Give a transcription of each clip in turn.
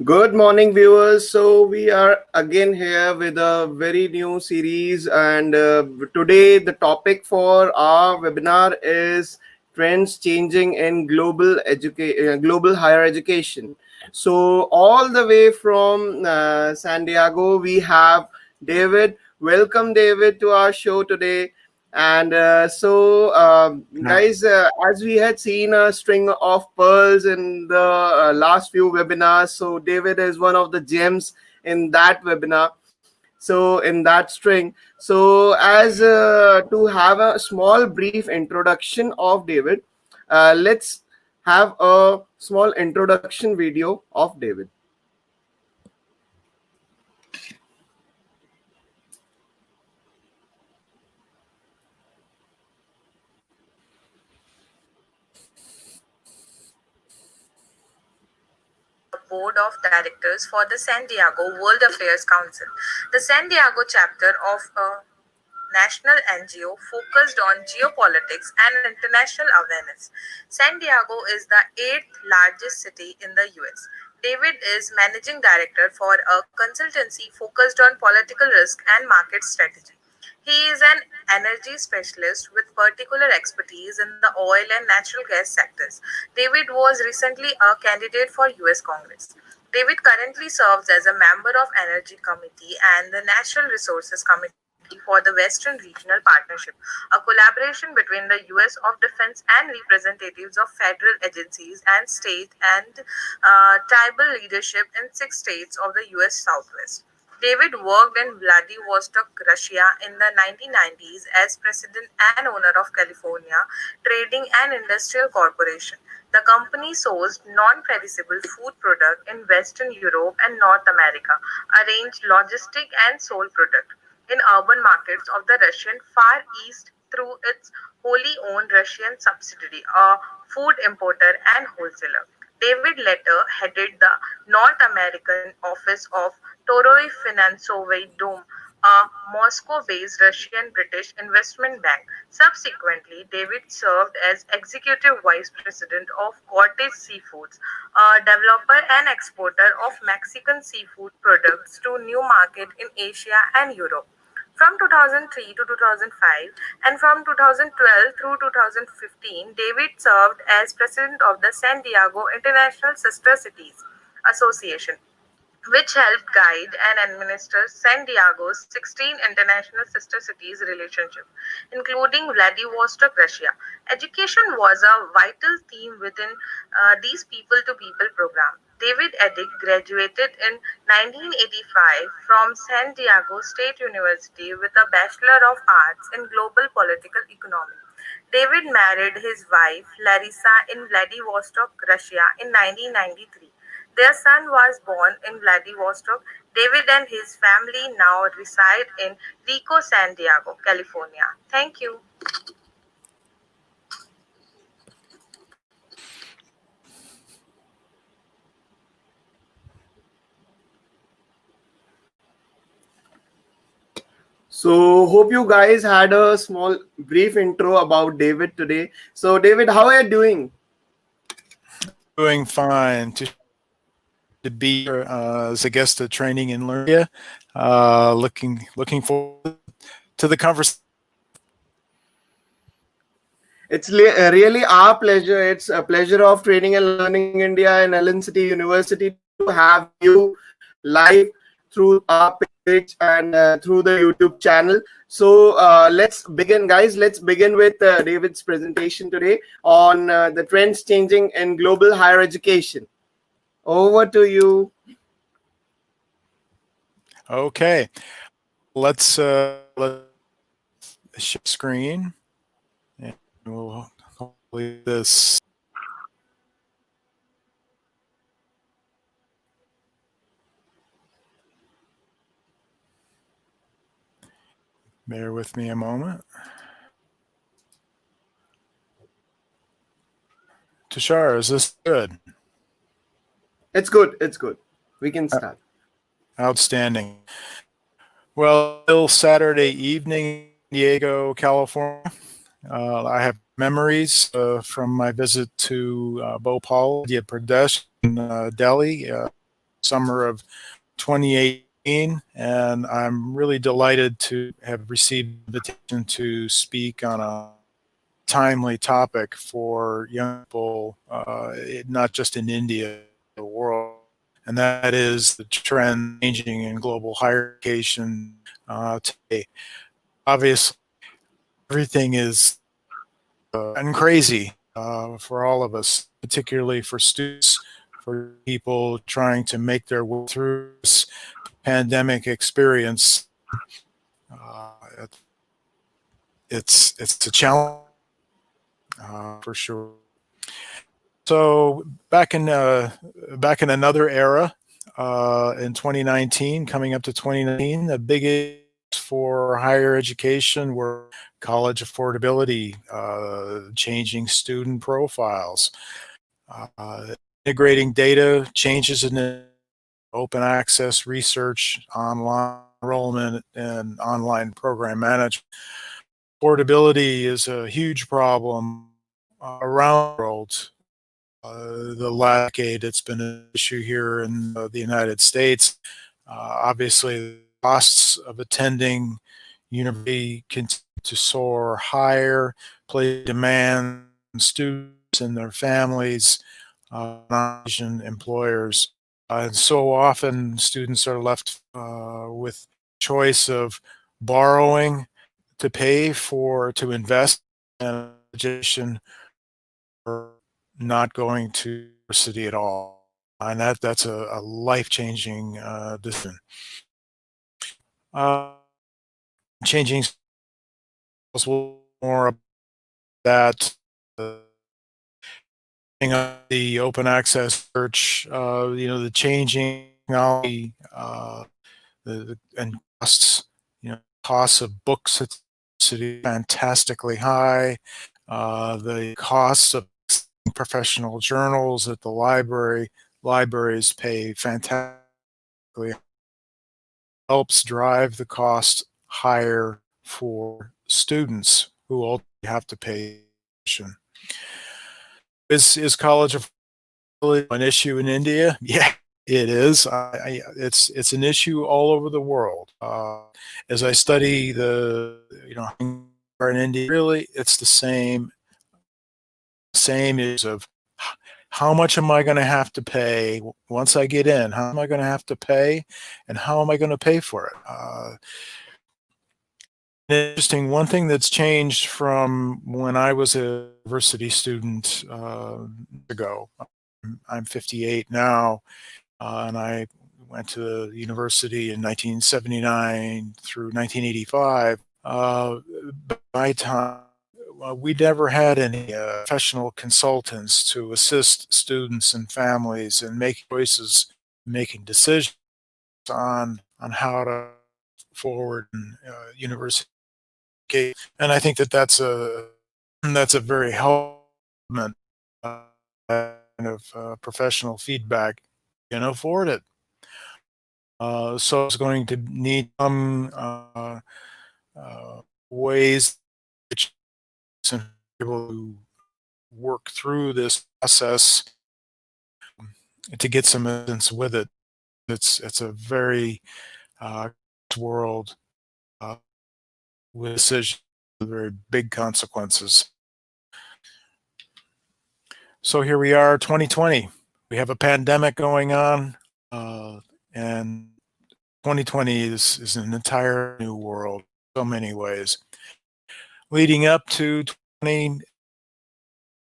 Good morning, viewers. So, we are again here with a very new series, and today the topic for our webinar is trends changing in global higher education. So, all the way from San Diego, we have David. Welcome, David, to our show today. And No. guys, as we had seen a string of pearls in the last few webinars, so David is one of the gems in that webinar. So, in that string, so as to have a small brief introduction of David, let's have a small introduction video of David. Board of Directors for the San Diego World Affairs Council, the San Diego chapter of a national NGO focused on geopolitics and international awareness. San Diego is the eighth largest city in the US. David is managing director for a consultancy focused on political risk and market strategy. He is an energy specialist with particular expertise in the oil and natural gas sectors. David was recently a candidate for US Congress. David currently serves as a member of Energy Committee and the Natural Resources Committee for the Western Regional Partnership, a collaboration between the US of Defense and representatives of federal agencies and state and tribal leadership in 6 states of the US Southwest. David worked in Vladivostok, Russia in the 1990s as president and owner of California Trading and Industrial Corporation. The company sourced non-perishable food products in Western Europe and North America, arranged logistic and sold product in urban markets of the Russian Far East through its wholly owned Russian subsidiary, a food importer and wholesaler. David later headed the North American office of Toroi Finansovy Dom, a Moscow-based Russian-British investment bank. Subsequently, David served as executive vice president of Cottage Seafoods, a developer and exporter of Mexican seafood products to new markets in Asia and Europe. From 2003 to 2005 and from 2012 through 2015, David served as president of the San Diego International Sister Cities Association, which helped guide and administer San Diego's 16 international sister cities relationship, including Vladivostok, Russia. Education was a vital theme within these people-to-people program. David Edick graduated in 1985 from San Diego State University with a Bachelor of Arts in Global Political Economy. David married his wife Larissa in Vladivostok, Russia in 1993. Their son was born in Vladivostok. David and his family now reside in Rico, San Diego, California. Thank you. So, hope you guys had a small brief intro about David today. So, David, how are you doing? Doing fine. To be here as a guest at Training and Learning. Looking forward to the conversation. It's really our pleasure. It's a pleasure of Training and Learning India and Ellen City University to have you live through our page and through the YouTube channel. So let's begin, guys. Let's begin with David's presentation today on the trends changing in global higher education. Over to you. Okay, let's share screen, and we'll hopefully this. Bear with me a moment. Tushar, is this good? It's good. It's good. We can start. Outstanding. Well, still Saturday evening in Diego, California. I have memories from my visit to Bhopal, Madhya Pradesh, and Delhi. summer of 2018, and I'm really delighted to have received an invitation to speak on a timely topic for young people, not just in India, the world, and that is the trend changing in global higher education today. Obviously, everything is and crazy for all of us, particularly for students, for people trying to make their way through this pandemic experience. Uh, it's a challenge for sure. So back in another era, in 2019, coming up to 2019, the big for higher education were college affordability, changing student profiles, integrating data, changes in open access research, online enrollment, and online program management. Affordability is a huge problem around the world. The last decade, it's been an issue here in the United States. Obviously, the costs of attending university continue to soar higher, place demand on students and their families, non-Asian employers. And so often students are left with choice of borrowing to pay to invest in education, or not going to university at all. And that's a life-changing decision. Uh, Changing more about that. The open access search, the changing technology, and costs, costs of books at city fantastically high. The costs of professional journals at the libraries pay fantastically, helps drive the cost higher for students who ultimately have to pay tuition. Is college really an issue in India? Yeah, it is. It's an issue all over the world. As I study in India, really, it's the same is of how much am I going to have to pay once I get in? How am I going to have to pay, and how am I going to pay for it? Interesting. One thing that's changed from when I was a university student ago. I'm 58 now, and I went to the university in 1979 through 1985. By my time, we never had any professional consultants to assist students and families in making choices, making decisions on how to forward in university. And I think that's a very helpful kind of professional feedback. You can afford it. So it's going to need some ways to be able to work through this process to get some evidence with it. It's a very world with decisions with very big consequences. So here we are, 2020. We have a pandemic going on, and 2020 is an entire new world in so many ways. Leading up to 20,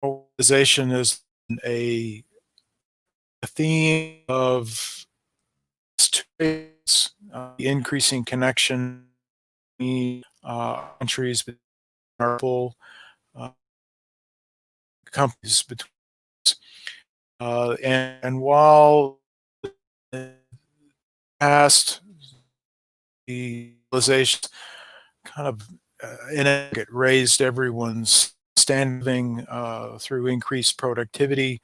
globalization is a theme of the increasing connection between countries, people, companies between. And while past the globalization kind of it raised everyone's standing through increased productivity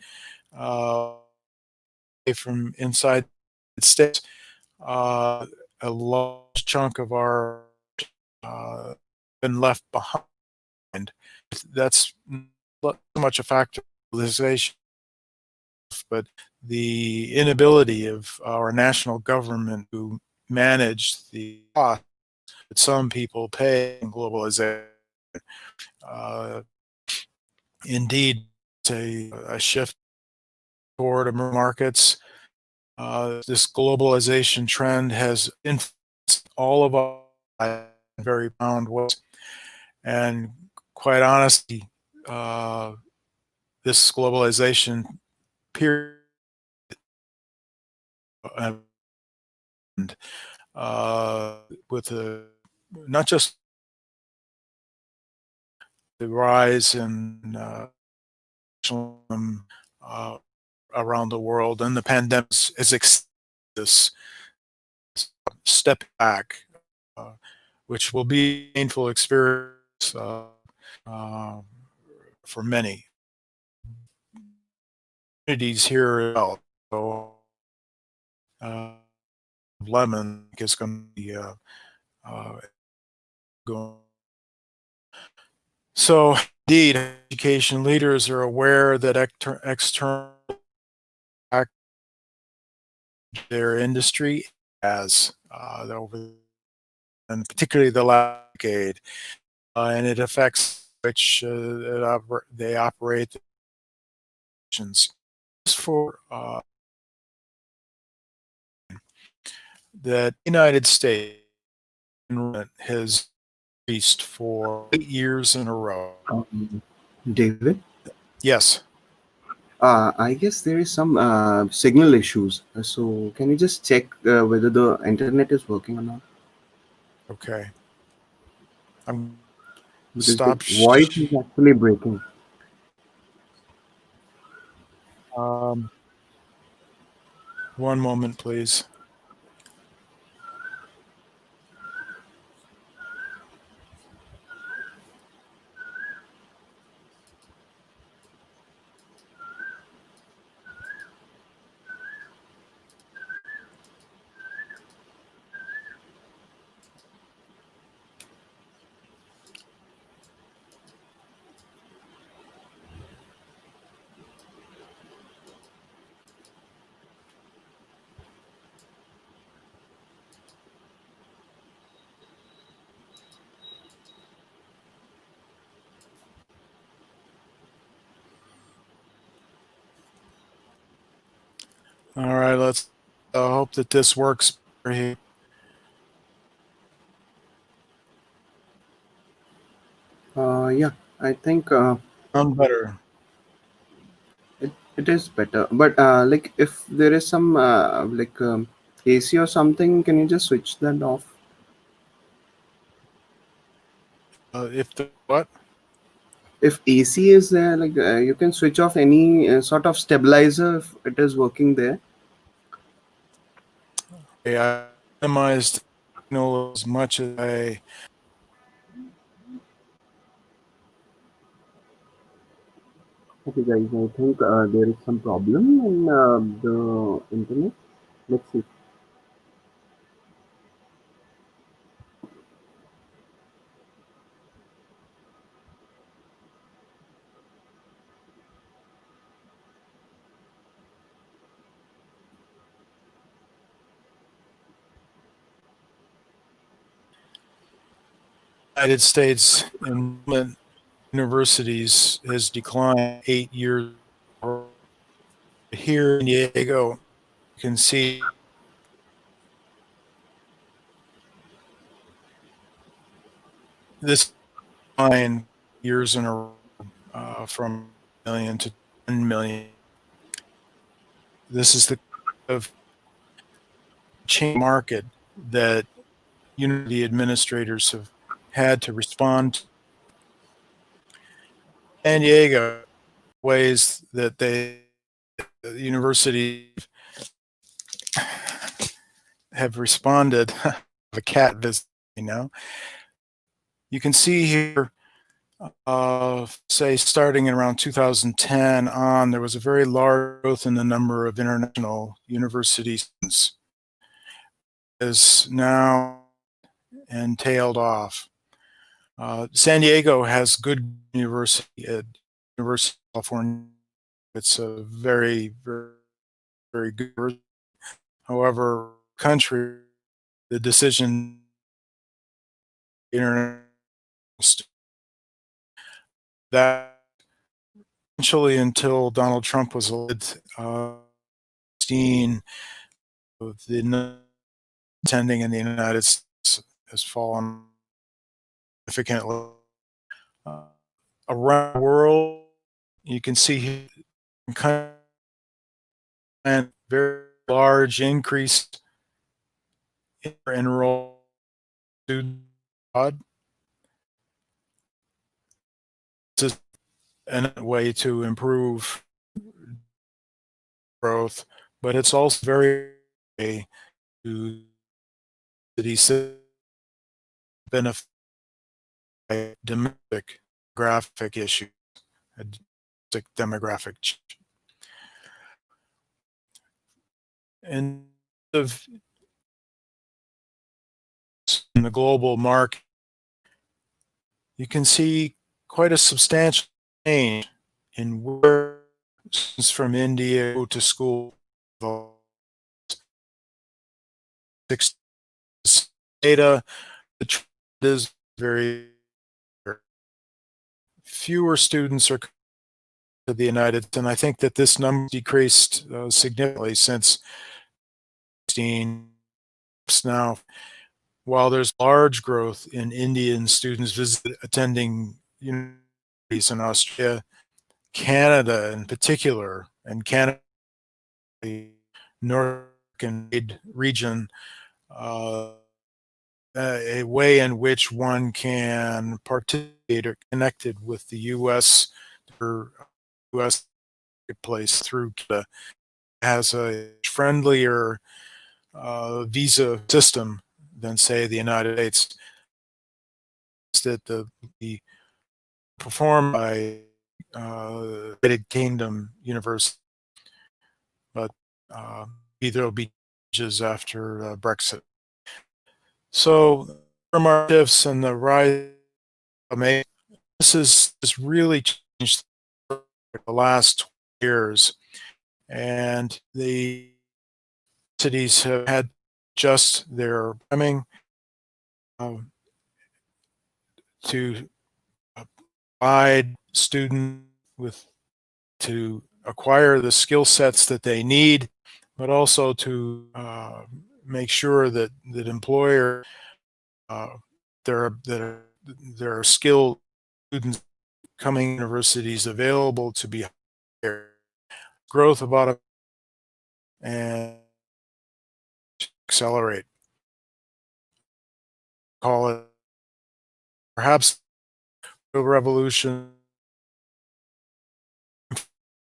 from inside the States. A large chunk of our been left behind. That's not so much a factor of globalization. but the inability of our national government to manage the cost that some people pay in globalization. Uh, Indeed, it's a shift toward emerging markets. This globalization trend has influenced all of our lives in very profound ways. And quite honestly, this globalization period and with not just the rise in uh, around the world, and the pandemic is this step back, uh, which will be a painful experience uh, for many communities here as well. So, lemon is going to be going. So, indeed, education leaders are aware that external their industry has over, and particularly the last decade, and it affects which they operate the nations. For that United States has increased for 8 years in a row. David, Yes. I guess there is some signal issues. So can you just check whether the internet is working or not? Okay. I'm Because the stop. voice is actually breaking. Um, One moment, please. All right. Let's hope that this works here. Yeah, I think Sound better. it is better. But like if there is some AC or something, can you just switch that off? If the what? If AC is there, like you can switch off any sort of stabilizer if it is working there. Okay, I minimized signal as much as I. Okay, guys, I think there is some problem in the internet. Let's see. United States enrollment universities has declined 8 years. Here in Diego, you can see this decline years in a row, from million to 10 million. This is the of change market that university administrators have had to respond to. San Diego, ways that the university have responded. The cat visit, you can see here, say starting in around 2010 on, there was a very large growth in the number of international university students. Is now and tailed off. San Diego has good university, University of California, it's a very, very, very good. However, country, the decision international that essentially until Donald Trump was elected, 16 of the attending in the United States has fallen significantly. Uh, Around the world, you can see kind of very large increase in enrolled students abroad. This is a way to improve growth, but it's also very way to these benefit domestic graphic issues, a domestic demographic change. And of in the global market, you can see quite a substantial change in where students from India go to school. Six data, the trend is very fewer students are to the United States, and I think that this number decreased significantly since 16. Now, while there's large growth in Indian students attending universities in Australia, Canada in particular, and Canada, the North American region, a way in which one can participate or connected with the U.S. or U.S. marketplace through Canada has a friendlier visa system than, say, the United States. That the performed by United Kingdom University, but there will be changes after Brexit. So shifts and the rise of this has really changed the last 20 years, and the cities have had just their programming to provide students with to acquire the skill sets that they need, but also to make sure that employer there are skilled students coming universities available to be hired. Growth of automation and accelerate. Call it perhaps a revolution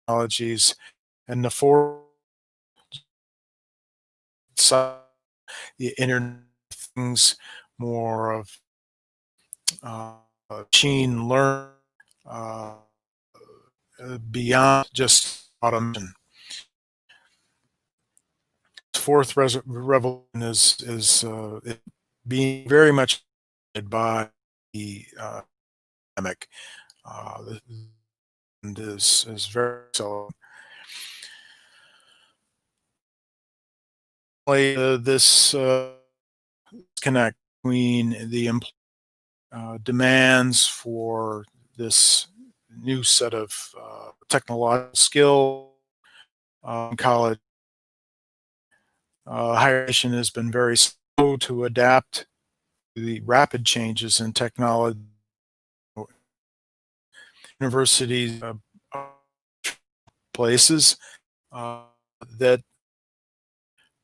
technologies and the four the internet of things, more of machine learning beyond just automation. Fourth revolution is being very much by the pandemic, and is very so. This connect between the demands for this new set of technological skill college. Higher education has been very slow to adapt to the rapid changes in technology. Universities, places that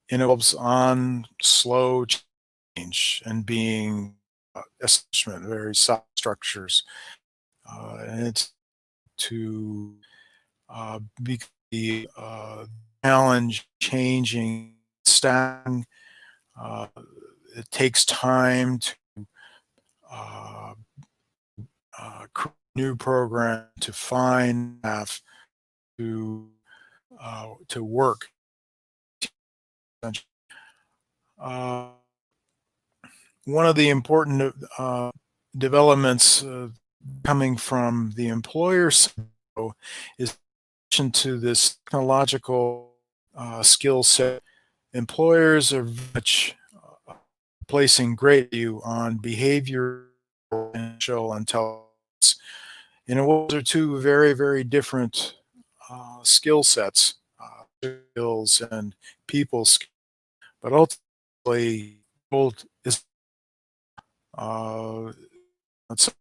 involves on slow change and being establishment, very soft structures, and it's to be the challenge changing staffing. It takes time to create new program to find staff to work. One of the important developments coming from the employer side is to this technological skill set, employers are much placing great value on behavior and social intelligence. And those are two very, very different skill sets, skills and people skills. But ultimately, both is uh, that's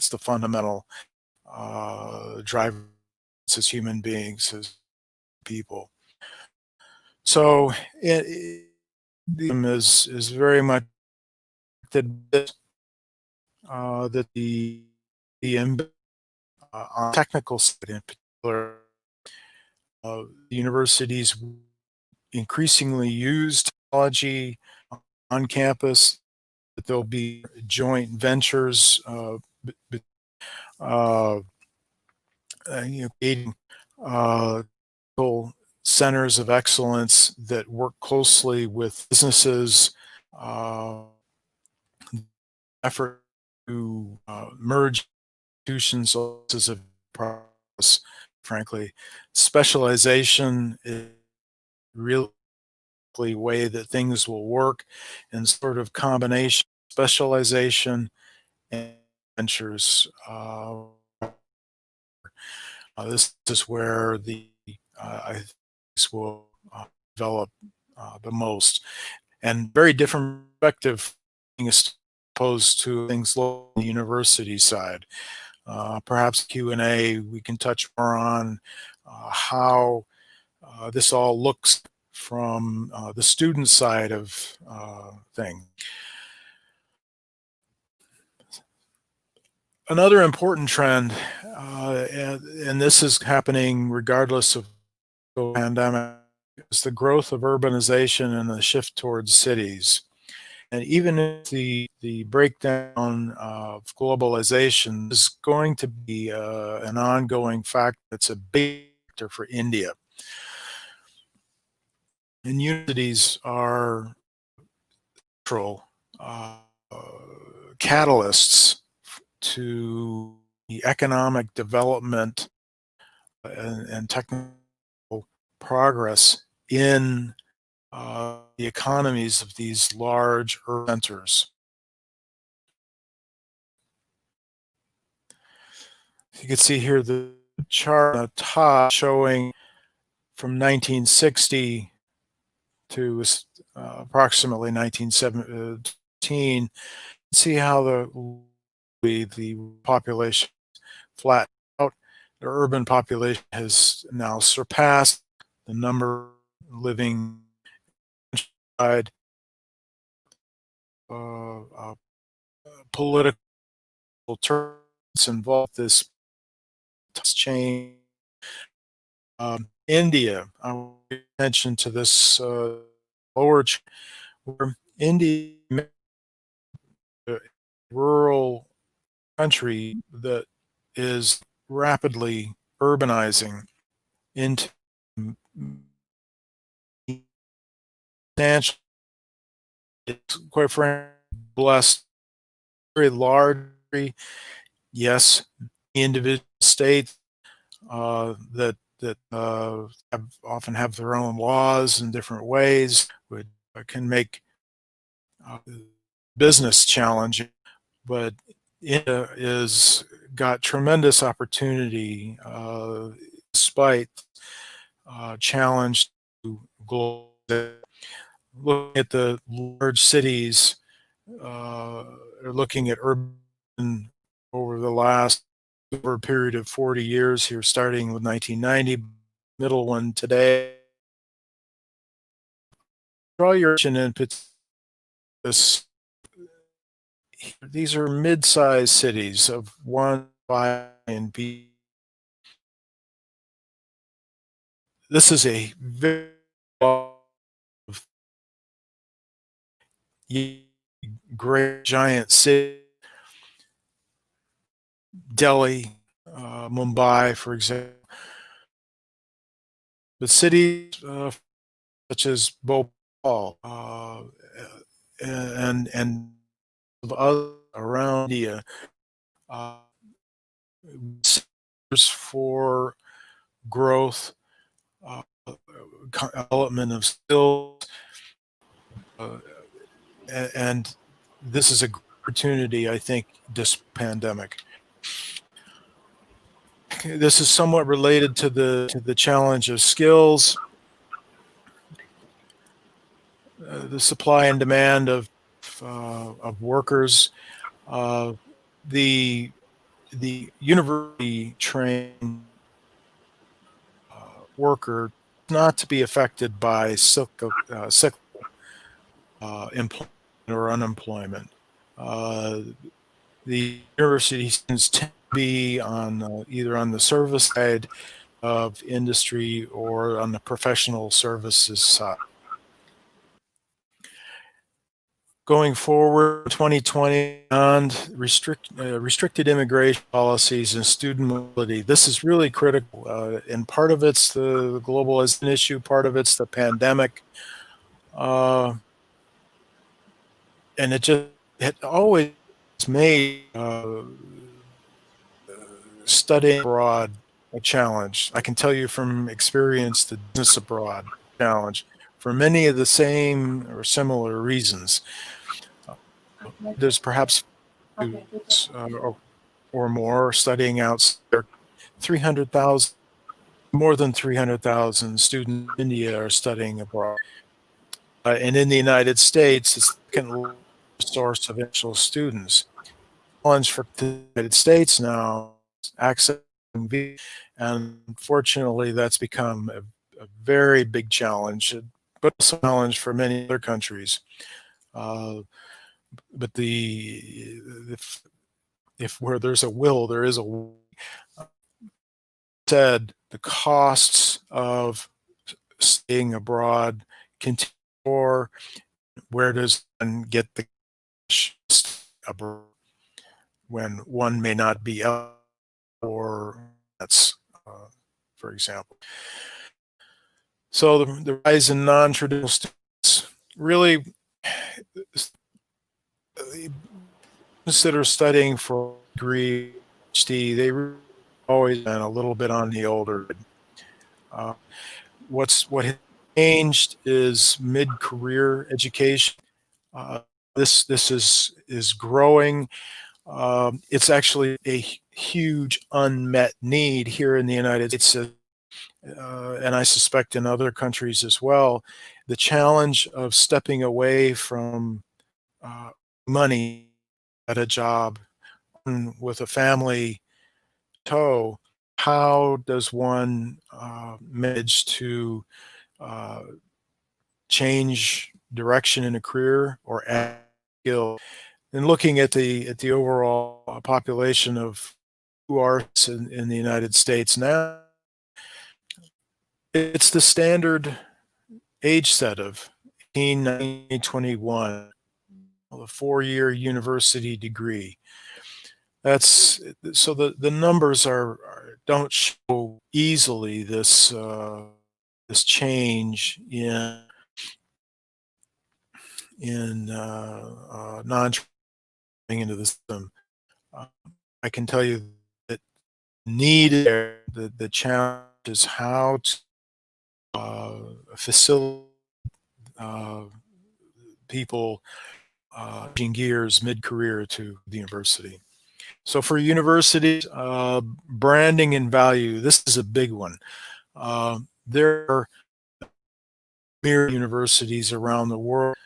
the fundamental driver as human beings, as people. So the is very much that the on technical side in particular, universities increasingly use technology on campus. That there'll be joint ventures, uh, creating uh, centers of excellence that work closely with businesses. Effort to merge institutions as a process. Frankly, specialization is really the way that things will work, and sort of combination specialization and ventures. This is where I think this will develop the most, and very different perspective as opposed to things on the university side. Perhaps Q&A we can touch more on how this all looks from the student side of things. Another important trend, and this is happening regardless of the pandemic, is the growth of urbanization and the shift towards cities. And even if the breakdown of globalization is going to be an ongoing factor, it's a big factor for India. And universities are natural catalysts to the economic development and technical progress in the economies of these large urban centers. You can see here the chart on the top showing from 1960 to approximately 1917. See how the population flattened out. The urban population has now surpassed the number living inside political terms involved this change. India, I will mention to this lower where India, a rural country that is rapidly urbanizing into substantial, it's quite frankly blessed, very large, yes, individual states that often have their own laws in different ways, which can make business challenging, but India is got tremendous opportunity despite challenge to global. Looking at the large cities, or looking at urban over the last over a period of 40 years here, starting with 1990, middle one today. Draw your attention into this. These are mid-sized cities of 1 and B. This is a very great giant city. Delhi, Mumbai, for example. But cities such as Bhopal and other around India, for growth, uh, development of skills, uh, and this is a great opportunity, I think, this pandemic. This is somewhat related to the challenge of skills, the supply and demand of workers. Uh, the university trained worker not to be affected by cyclical employment or unemployment. Uh, the university students tend to be on either on the service side of industry or on the professional services side. Going forward, 2020 and restricted immigration policies and student mobility. This is really critical, and part of it's the globalization issue, part of it's the pandemic, and it always made studying abroad a challenge. I can tell you from experience the business abroad challenge for many of the same or similar reasons. There's perhaps or more studying out. There are 300,000, more than 300,000 students in India are studying abroad. And in the United States, it's the second source of international students. Challenge for the United States now is accessing visas, and unfortunately, that's become a very big challenge, but also a challenge for many other countries. But if where there's a will, there is a way. Said the costs of staying abroad continue, or where does one get the cash abroad when one may not be eligible for that's for example. So the rise in non-traditional students really that are studying for a degree, PhD, they really always been a little bit on the older. What has changed is mid-career education. This is growing. It's actually a huge unmet need here in the United States, and I suspect in other countries as well. The challenge of stepping away from money at a job with a family tow, how does one manage to uh, change direction in a career or add skill? And looking at the overall population of who are in the United States now, it's the standard age set of 18, 19, 21, a 4-year university degree. That's so the numbers don't show easily this this change in non into the system. I can tell you that the challenge is how to facilitate people changing gears mid-career to the university. So for universities, branding and value, this is a big one. There are universities around the world,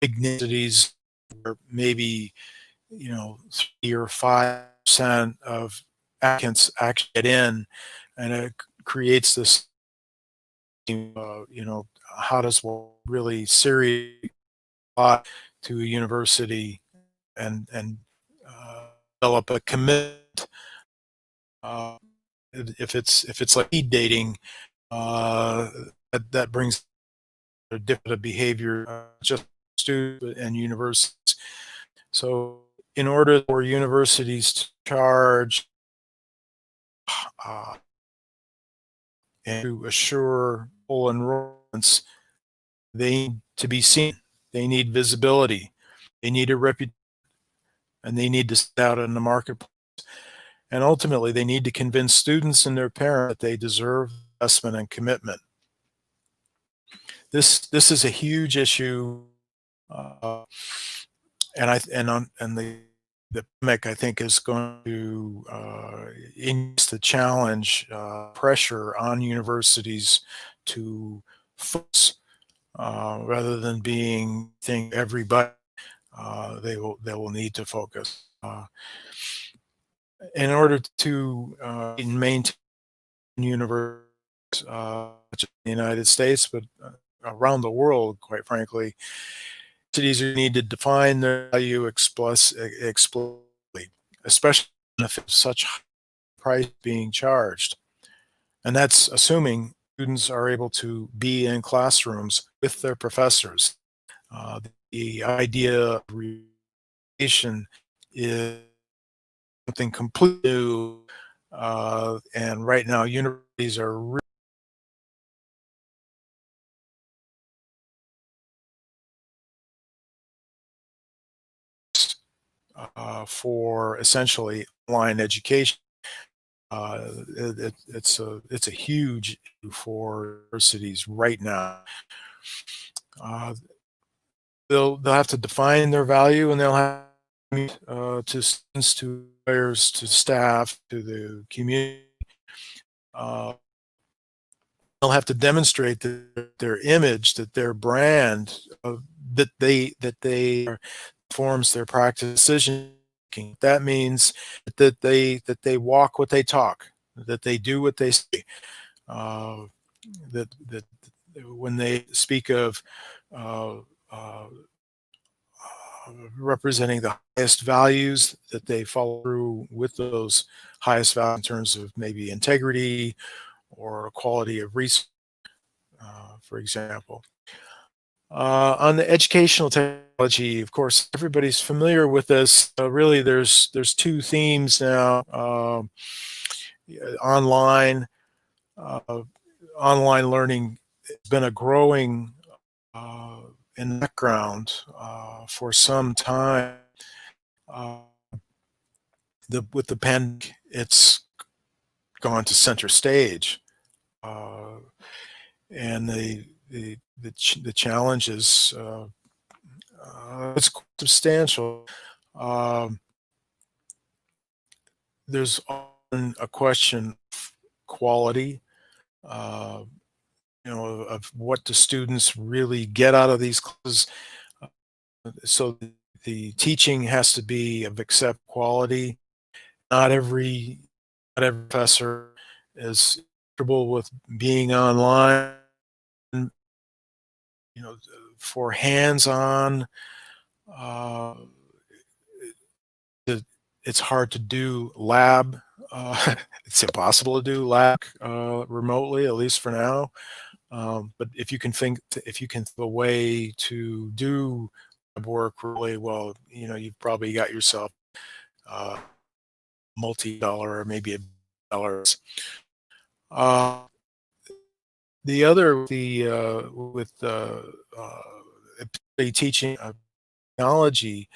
big cities where maybe 3 or 5% of applicants actually get in, and it creates this. How does one really seriously apply to a university and develop a commitment? If it's like speed dating, that brings a different behavior, just students and universities. So, in order for universities to charge and to assure full enrollments, they need to be seen. They need visibility. They need a reputation, and they need to stand out in the marketplace. And ultimately, they need to convince students and their parents that they deserve investment and commitment. This is a huge issue, uh, and the pandemic, I think, is going to increase the challenge, pressure on universities to focus rather than being think everybody. They will need to focus in order to maintain universities, such as the United States, but around the world, quite frankly. Cities need to define their value explicitly, especially if there's such high price being charged. And that's assuming students are able to be in classrooms with their professors. The idea of relation is something completely new, and right now universities are really for essentially online education. It's a huge issue for universities right now. Uh, they'll have to define their value, and they'll have to students, to players, to staff, to the community. Uh, they'll have to demonstrate that their image, that their brand, that they forms their practice decision making. That means that they walk what they talk, that they do what they say. Uh, that when they speak of uh, uh, representing the highest values, that they follow through with those highest values in terms of maybe integrity or quality of research, for example. On the educational technology, of course, everybody's familiar with this. Really, there's two themes now: online uh, online learning has been a growing uh, in the background for some time. Uh, with the pandemic, it's gone to center stage, uh, and the challenge is it's quite substantial. Um, there's often a question of quality, uh, of what do students really get out of these classes. So the teaching has to be of accept quality. Not every not every professor is comfortable with being online. You know, for hands-on, uh, it's hard to do lab. It's impossible to do lab remotely, at least for now. But if you can think of a way to do lab work really well, you've probably got yourself uh, multi-dollar or maybe $1. Uh, the other, the with teaching technology,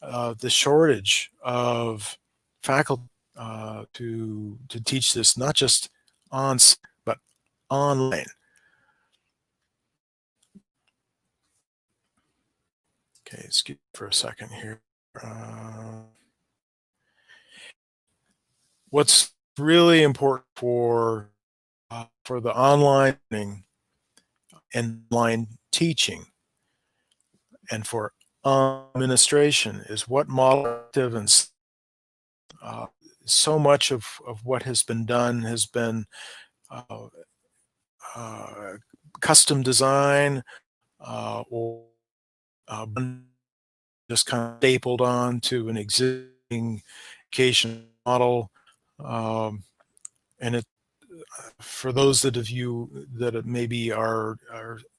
the shortage of faculty to teach this, not just on but online. Okay, excuse me for a second here. What's really important for the online learning and online teaching and for administration is what model and uh, so much of what has been done has been uh, uh, custom design or just kind of stapled on to an existing education model. And it for those that of you that maybe are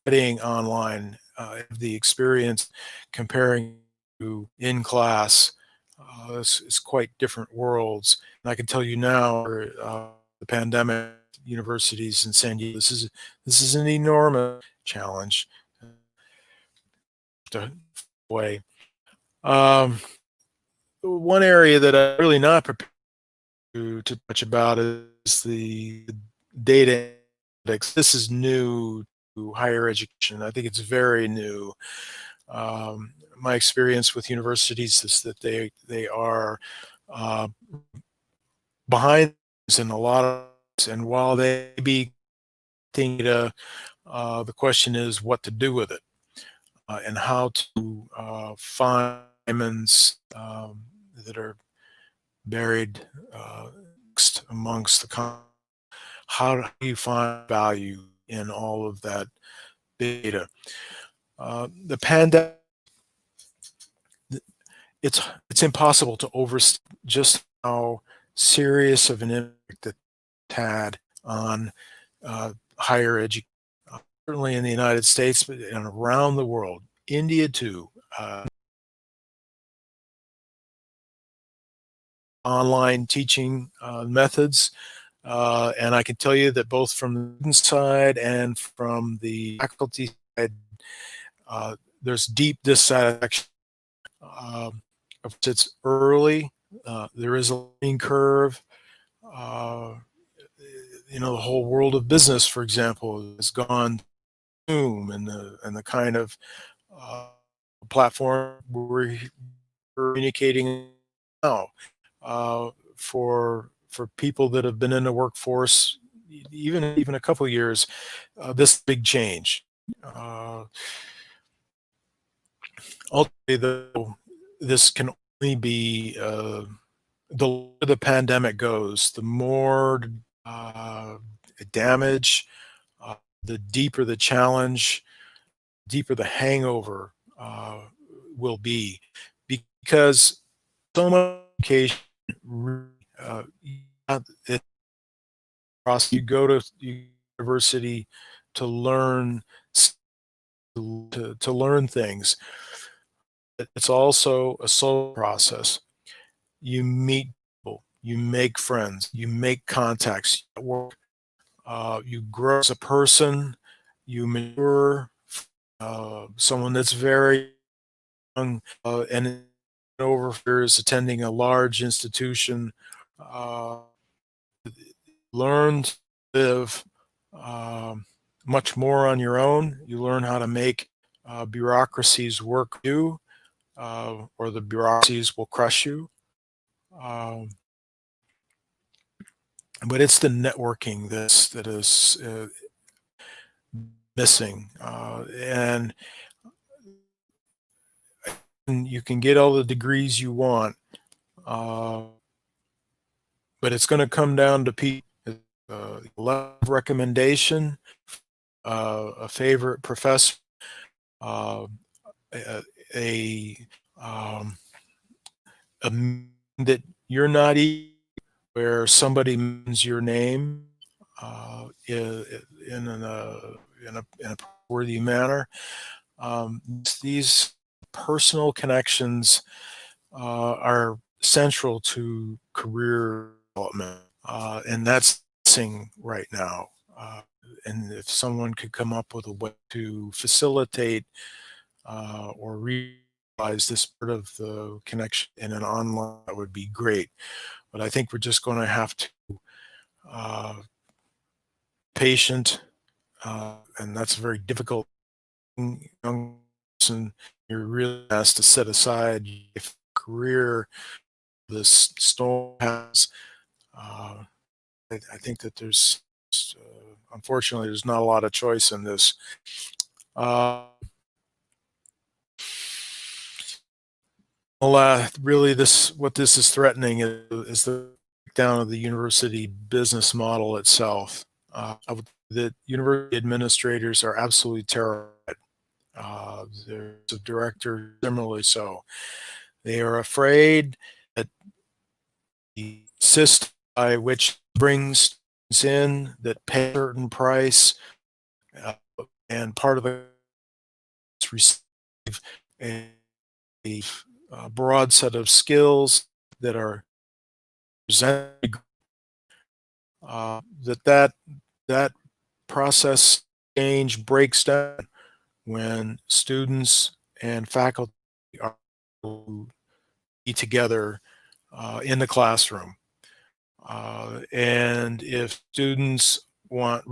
studying online, the experience comparing to in class, it's quite different worlds. And I can tell you now, the pandemic, universities in San Diego, this is an enormous challenge to way. Um, One area that I'm really not prepared to touch about is the data analytics. This is new to higher education. I think it's very new. My experience with universities is that they are uh, behind in a lot of, and while they be data, the question is what to do with it, and how to find diamonds that are buried amongst the. How do you find value in all of that data? The pandemic, it's impossible to overstate just how serious of an impact it had on higher education, certainly in the United States, but and around the world, India too. Online teaching methods. And I can tell you that both from the student side and from the faculty side, there's deep dissatisfaction. It's early. There is a learning curve. The whole world of business, for example, has gone Zoom and the kind of platform we're communicating now. For people that have been in the workforce even a couple of years, this big change. Ultimately, though, this can only be the longer the pandemic goes, the more damage, the deeper the challenge, deeper the hangover will be, because so much education, you go to university to learn to learn things. It's also a social process. You meet people, you make friends, you make contacts at work, you grow as a person, you mature. Someone that's very young and over here is attending a large institution, learn to live much more on your own. You learn how to make bureaucracies work for you, or the bureaucracies will crush you. Um, but it's the networking that is missing, and you can get all the degrees you want, but it's going to come down to people. Level of recommendation, a favorite professor, uh, a, um, a that you're not eating, where somebody mentions your name in a worthy manner. These personal connections are central to career development, and that's missing right now. And if someone could come up with a way to facilitate or realize this part of the connection in an online, that would be great. But I think we're just going to have to patient, and that's very difficult. Young person, you're really asked to set aside your career. This storm has. I think that there's, unfortunately, there's not a lot of choice in this. Really, what this is threatening is the breakdown of the university business model itself. The university administrators are absolutely terrified. There's a director similarly so. They are afraid that the system by which brings students in that pay a certain price, and part of the receive a, a broad set of skills that are presented, that process change breaks down when students and faculty are be together in the classroom. And if students want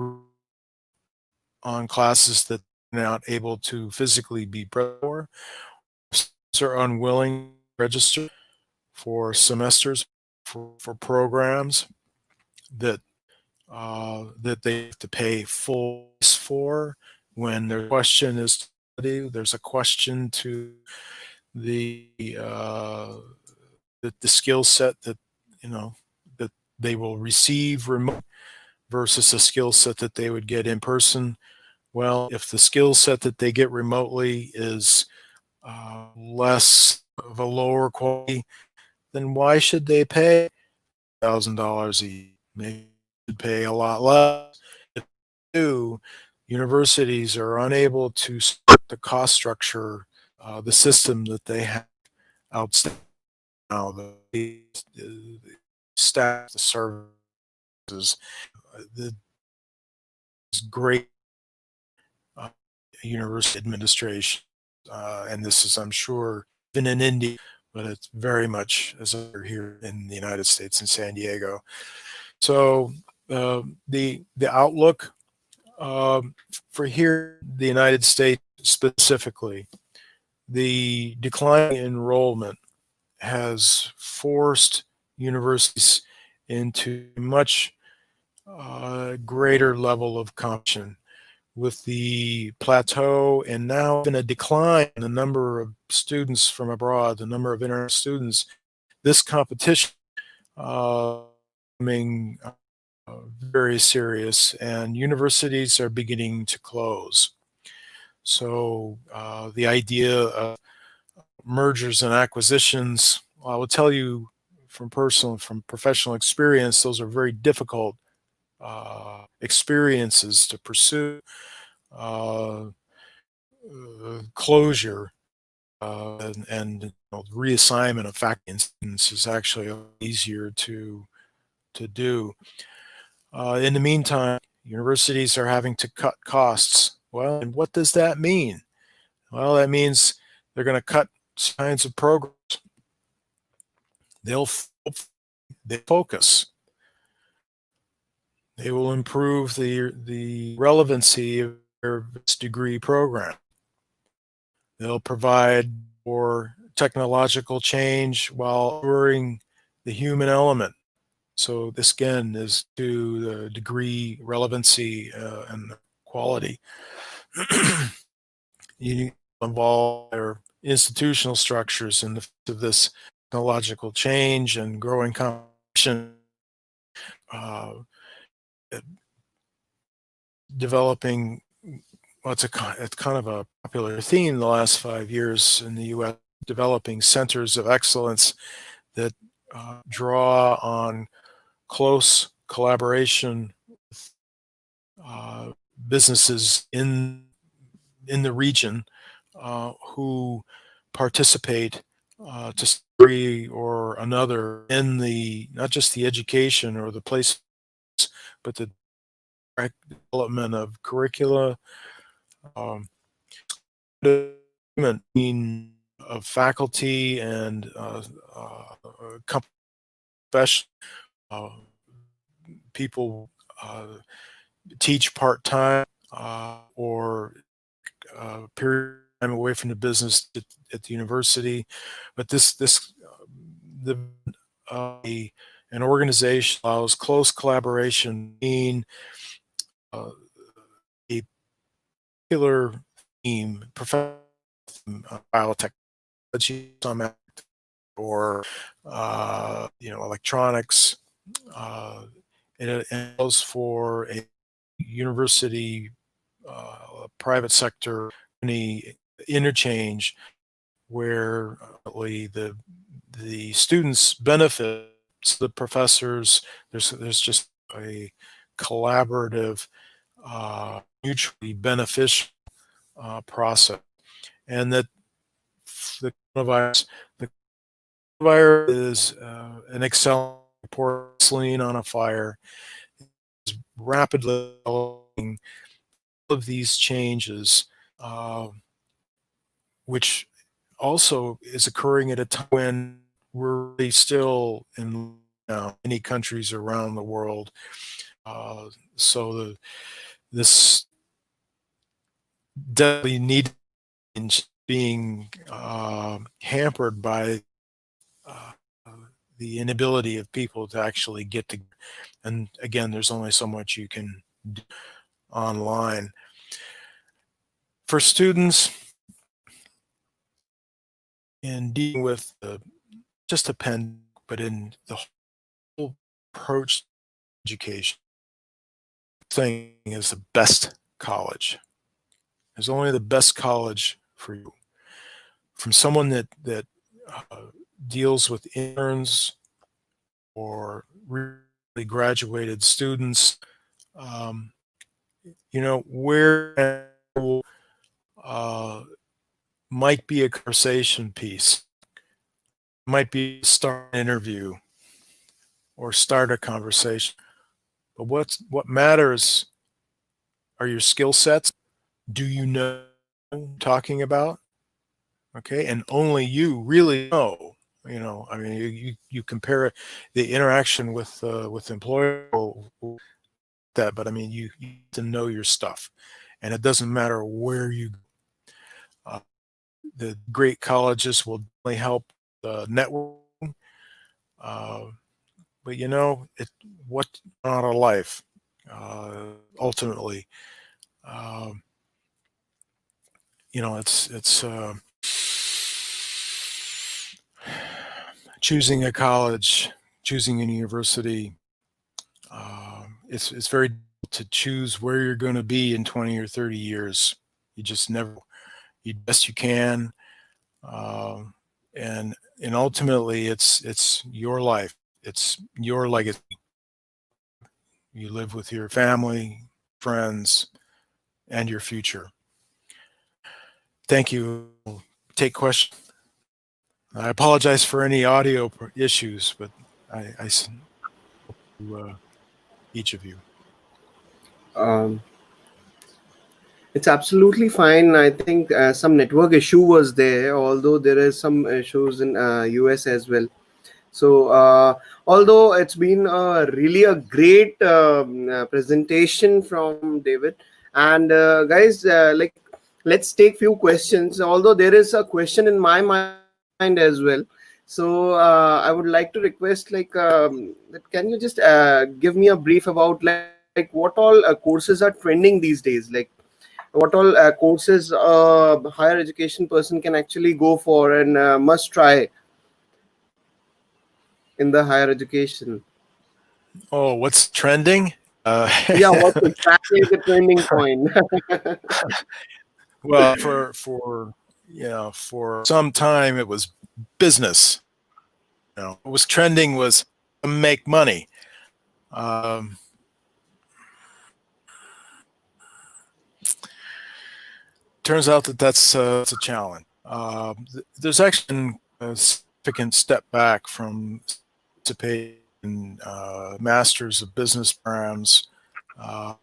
on classes that they're not able to physically be present for, students are unwilling to register for semesters for programs that that they have to pay full for. When their question is to study, there's a question to the uh, the skill set that you know that they will receive remote versus a skill set that they would get in person. Well, if the skill set that they get remotely is less of a lower quality, then why should they pay $1,000 a year? Maybe they should pay a lot less. If they do, universities are unable to support the cost structure, the system that they have outstanding now, the staff, the services, the great uh, university administration, and this is, I'm sure, even in India, but it's very much as we're here in the United States in San Diego. So the outlook for here, the United States specifically, the declining enrollment has forced universities into a much greater level of competition with the plateau and now even a decline in the number of students from abroad, the number of international students. This competition becoming very serious, and universities are beginning to close. So the idea of mergers and acquisitions, well, I will tell you from professional experience, those are very difficult experiences to pursue. Uh, Closure and reassignment of faculty and students is actually easier to do. In the meantime, universities are having to cut costs. Well, and what does that mean? Well, that means they're going to cut kinds of programs. They'll they focus. They will improve the relevancy of their degree program. They'll provide for technological change while lowering the human element. So this again is to the degree relevancy and quality. You involve their institutional structures in the face of this technological change and growing competition, uh, developing it's kind of a popular theme the last 5 years in the U.S. Developing centers of excellence that draw on close collaboration with businesses in the region who participate to some degree or another in the not just the education or the place, but the development of curricula, um, development of faculty and professional uh, people teach part time or period of time away from the business at the university. But this the an organization allows close collaboration between uh, a particular team, professional biotechnology, some or electronics. Uh, it allows for a university, private sector, any interchange where the students benefit the professors. There's just a collaborative, mutually beneficial process, and that the coronavirus, the coronavirus is an excellent gasoline on a fire. It's rapidly developing of these changes, uh, which also is occurring at a time when we're really still in many countries around the world. So this definitely need being hampered by uh, the inability of people to actually get together. And again, there's only so much you can do online. For students, in dealing with just a pandemic, but in the whole approach to education, thing is the best college. There's only the best college for you. From someone that deals with interns or really graduated students, um, where uh, might be a conversation piece, might be start an interview or start a conversation. But what matters are your skill sets. Do you know what I'm talking about? Okay, and only you really know. I mean, you compare the interaction with employer that, but I mean, you need to know your stuff, and it doesn't matter where you. Uh, the great colleges will definitely help the networking, uh, but what not a life ultimately. Um, it's choosing a college, choosing a university. It's very difficult to choose where you're going to be in 20 or 30 years. You just never. You do best you can, um, and ultimately, it's your life. It's your legacy. You live with your family, friends, and your future. Thank you. Take questions. I apologize for any audio issues, but I to each of you. Um, it's absolutely fine. I think some network issue was there, although there is some issues in US as well. So, although it's been really a great presentation from David, and guys, let's take few questions. Although there is a question in my mind as well, so I would like to request that can you just give me a brief about what all courses are trending these days, what all courses higher education person can actually go for and must try in the higher education. Oh, what's trending? Yeah, what's exactly the trending point? Well, for some time it was business. What was trending was to make money. Um, Turns out that that's a challenge. There's actually been a significant step back from participating in masters of business programs. Uh,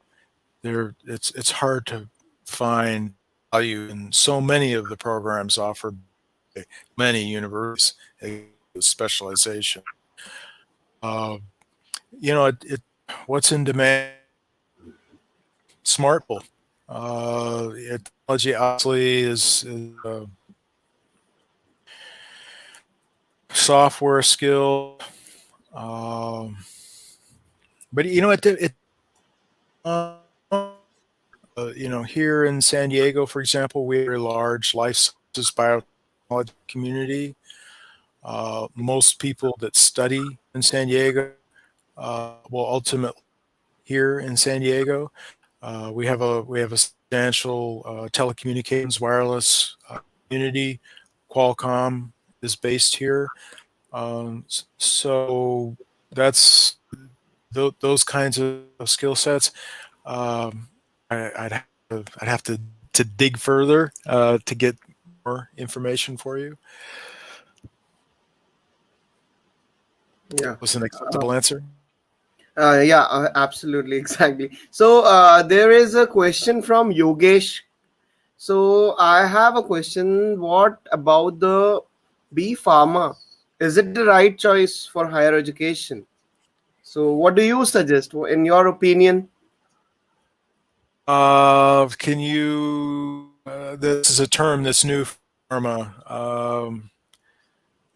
it's hard to find value in so many of the programs offered by many universities. Specialization. Uh, what's in demand? Smart people. Technology obviously is software skill. Um, but uh, here in San Diego, for example, we have a large life sciences biotechnology community. Most people that study in San Diego will ultimately here in San Diego. We have a substantial telecommunications wireless community. Qualcomm is based here, so that's those kinds of skill sets. Um, I'd have to dig further to get more information for you. Yeah. Was an Uh, acceptable answer? yeah, absolutely, exactly. So there is a question from Yogesh. So I have a question. What about the B Pharma? Is it the right choice for higher education? So, what do you suggest, in your opinion? Can you? This is a term that's new for pharma.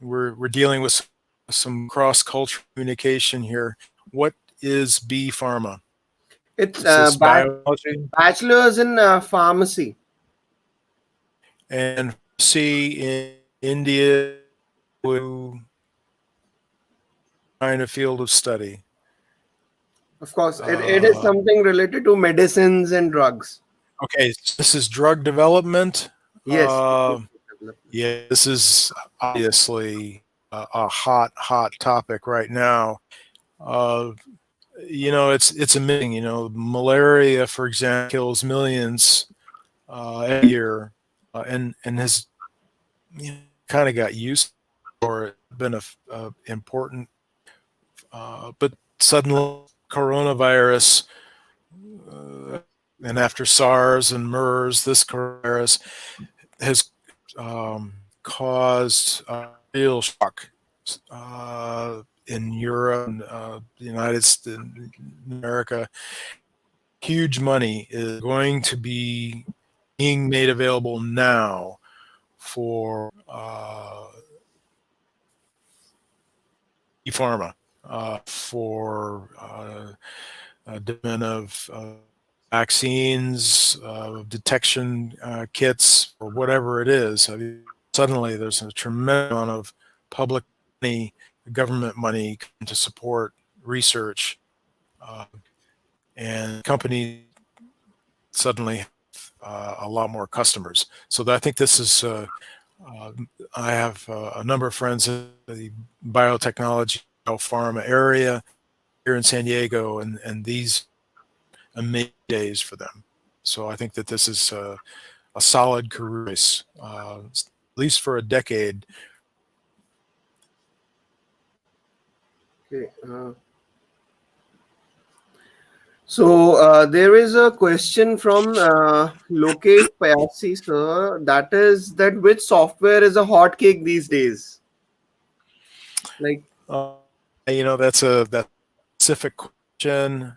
We're dealing with some cross cultural communication here. What is B pharma? It's Is this biology? bachelor's in pharmacy. And C in India, who find a field of study. Of course, it is Uh, something related to medicines and drugs. okay, so this is drug development. Yes. Yeah, this is obviously a hot topic right now. Uh, it's amazing. Malaria, for example, kills millions a year, and has kind of got used for it, been a important, but suddenly coronavirus, uh, and after SARS and MERS, this coronavirus has caused a real shock in Europe and the United States, America. Huge money is going to be being made available now for pharma, for development of vaccines, detection kits, or whatever it is. I mean, suddenly there's a tremendous amount of public money, government money to support research, uh, and companies suddenly have a lot more customers. So I think this is, uh, I have a number of friends in the biotechnology, pharma area here in San Diego, and these amazing days for them. So I think that this is a solid career race, at least for a decade. Okay. So there is a question from Lokesh Payasi, sir. That is that which software is a hot cake these days? Like Uh, that's a specific question.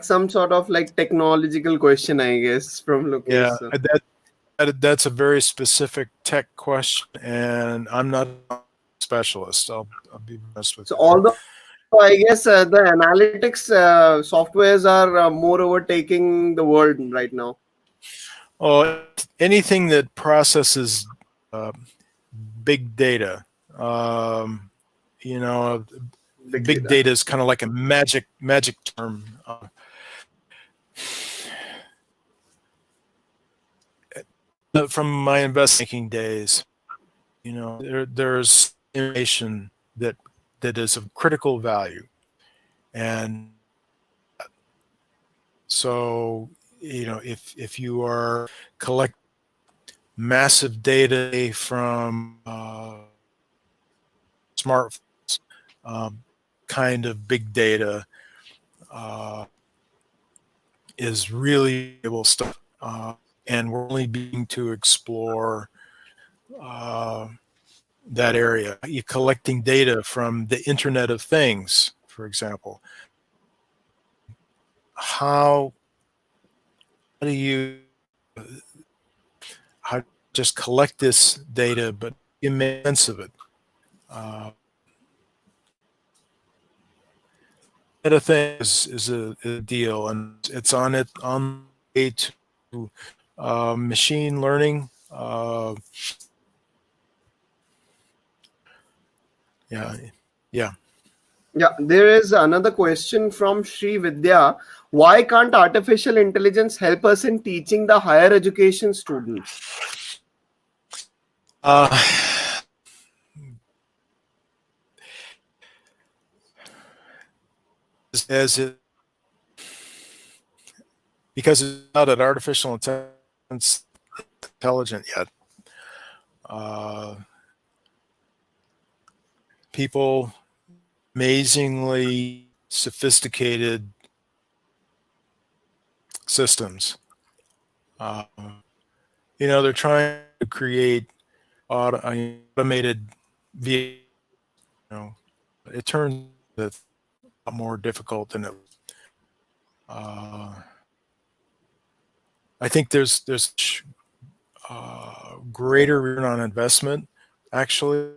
some sort of like technological question, I guess, from Lokesh, Yeah, sir. that's a very specific tech question, and I'm not a specialist. I'll be honest with So you there. although I guess the analytics softwares are more overtaking the world right now. Oh, anything that processes uh, big data. Um, you know, Big big data. data is kind of like a magic term. From my investment days, there's information that is of critical value, and so if you are collecting massive data from smartphones, um, kind of big data is really valuable stuff, and we're only beginning to explore uh, that area. You're collecting data from the Internet of Things, for example. How do you how just collect this data, but you make sense of it? Uh, Internet of Things is a deal, and it's on the way to machine learning. Yeah, yeah. Yeah, there is another question from Sri Vidya. Why can't artificial intelligence help us in teaching the higher education students? Uh, as it because it's not an artificial intelligence intelligent yet. Uh, People amazingly sophisticated systems. Uh, they're trying to create automated vehicles, you know, it turns that's a lot more difficult than it. Uh, I think there's greater return on investment actually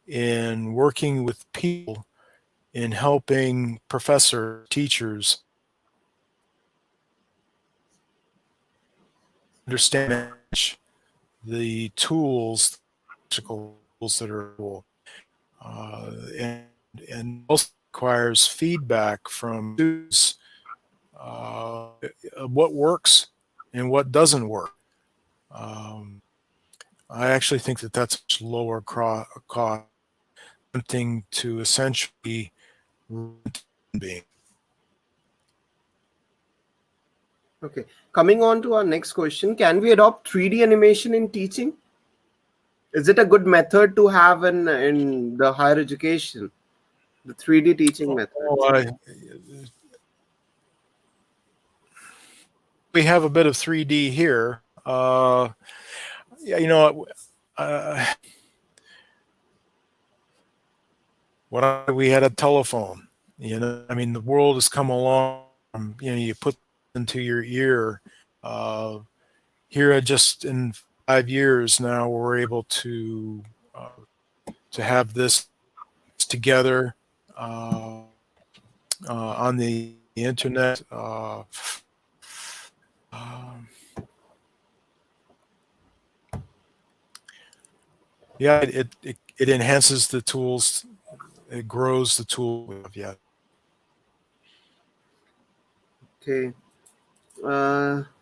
in working with people, in helping professors, teachers understand the tools, tools that are cool. Uh, and, and also requires feedback from students, what works and what doesn't work. Um, I actually think that that's much lower cost thing to essentially being. Okay. Coming on to our next question, can we adopt 3D animation in teaching? Is it a good method to have in the higher education? The 3D teaching method. Oh, we have a bit of 3D here. Yeah, uh, we had a telephone. I mean, the world has come along. You put into your ear. Uh, Here, just in 5 years now, we're able to have this together on the internet. Um, yeah, it enhances the tools. It grows the tool we have. Yeah. Okay.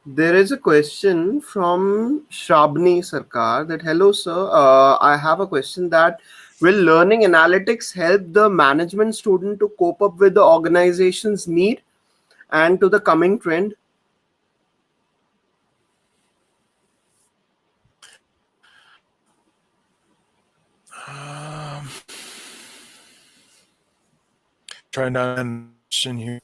There is a question from Shabni Sarkar that, hello sir, I have a question that, will learning analytics help the management student to cope up with the organization's need and to the coming trend? Um, Trying to understand here.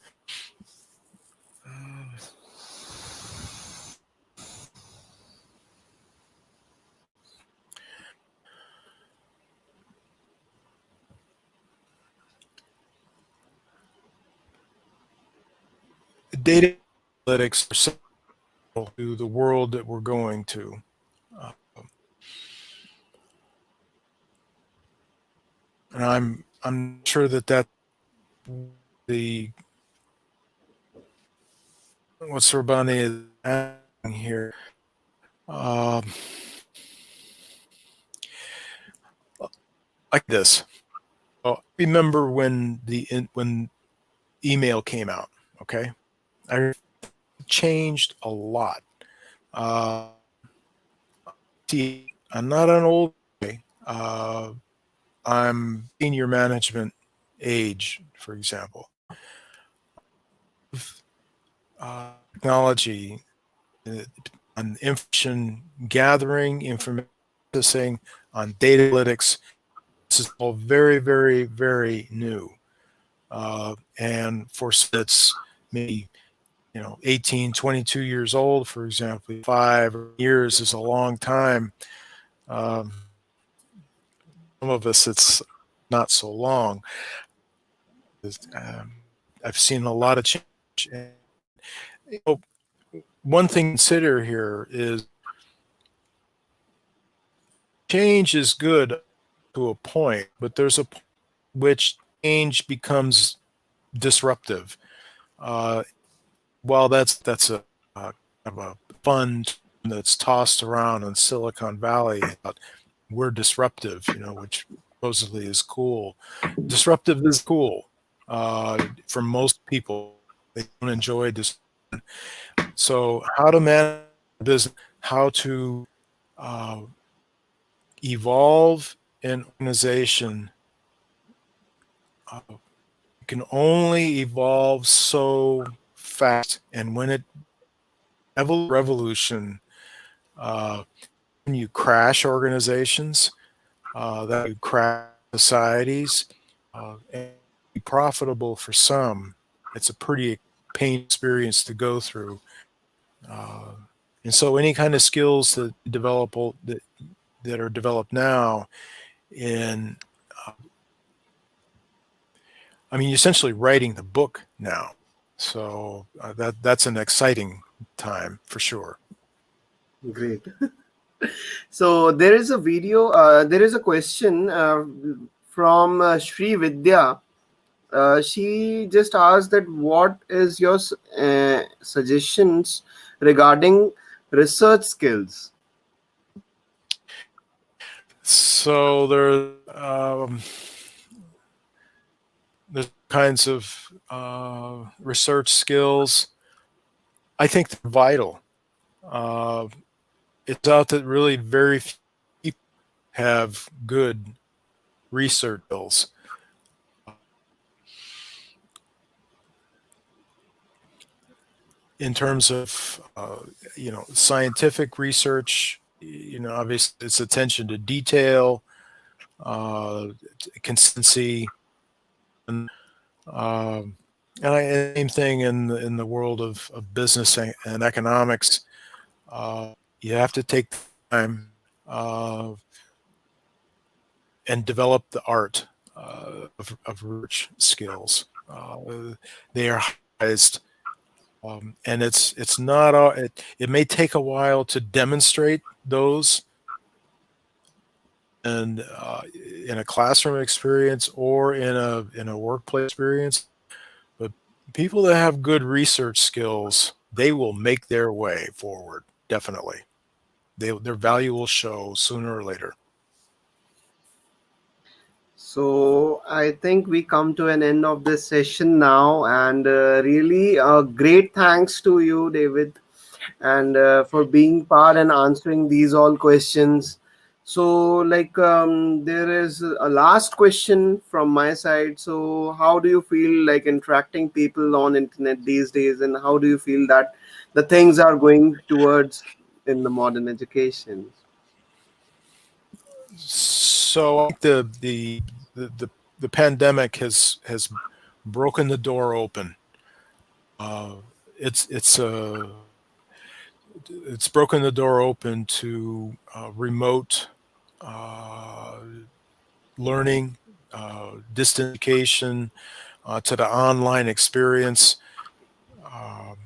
Data analytics are central to the world that we're going to. Uh, and I'm sure that the what Sorbani is asking here. Um, like this. Well, remember when email came out? Okay, I changed a lot. Uh, See, I'm not an old guy. I'm senior management age, for example. Technology on information gathering, information processing, on data analytics. This is all very, very, very new. And for it's maybe 18, 22 years old, for example, 5 years is a long time. Um, some of us, it's not so long. Um, I've seen a lot of change. And, one thing to consider here is change is good to a point, but there's a point which change becomes disruptive. While that's a kind of a fun that's tossed around in Silicon Valley, we're disruptive, which supposedly is cool. Disruptive is cool for most people. They don't enjoy this. So, how to manage business, how to uh, evolve an organization. Can only evolve so fast, and when it revolution, when you crash organizations, that you crash societies, and be profitable for some. It's a pretty pain experience to go through. And so any kind of skills that develop that that are developed now in, uh, I mean, essentially writing the book now. So that's an exciting time for sure. Great. So there is a video. There is a question from Sri Vidya. She just asked that what is your suggestions regarding research skills. So there's kinds of research skills. I think they're vital. Uh, it's out that really very few people have good research skills. In terms of scientific research, obviously it's attention to detail, uh, consistency, and same thing in the world of business and economics. You have to take time uh, and develop the art of research skills. They are highest, and it's not it may take a while to demonstrate those and in a classroom experience or in a workplace experience. But people that have good research skills, they will make their way forward. Definitely, their value will show sooner or later. So I think we come to an end of this session now, and really great thanks to you, David, and for being part and answering these all questions. So like there is a last question from my side. So how do you feel like interacting people on internet these days, and how do you feel that the things are going towards in the modern education? So I think the pandemic has broken the door open. Uh, it's it's uh, it's broken the door open to remote uh, learning, distant education, to the online experience, um,